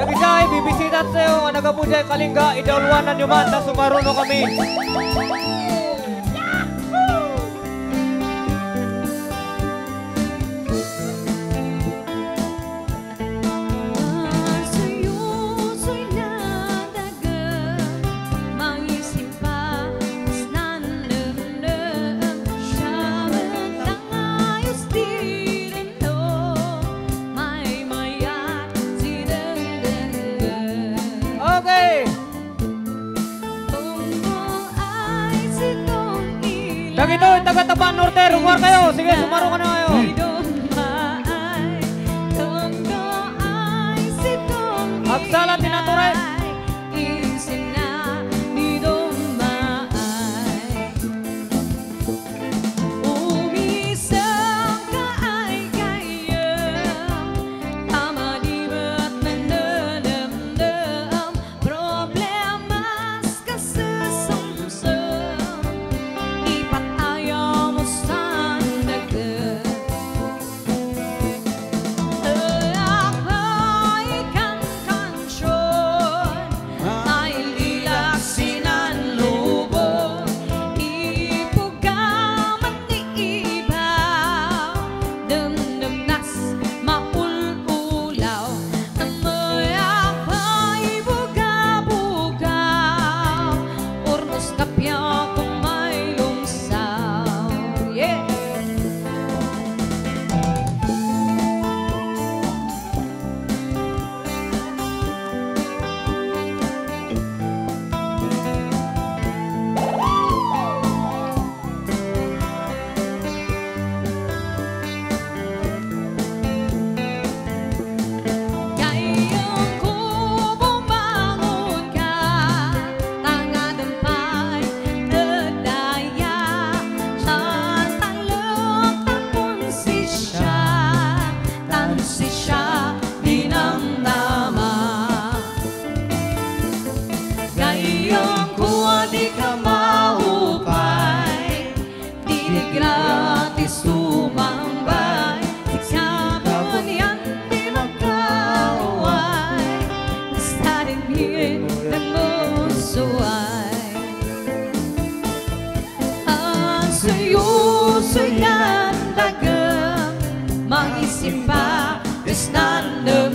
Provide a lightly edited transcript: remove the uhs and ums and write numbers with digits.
Nag-isa ay bibisitat sa'yo nga nagapudya kalingga, idawluwanan nyo man, na sumaruno kami. Dagito, taga-Tapan Norte, rumuar kayo. Sige, sumaro ka na kayo. Agsala, tinaturet. Gratis tumambay, ikapon yan di magkaway, basta rin hingin ng musuay. Ang sa'yo-sa'yan dagang, mag-isip pa, is nandang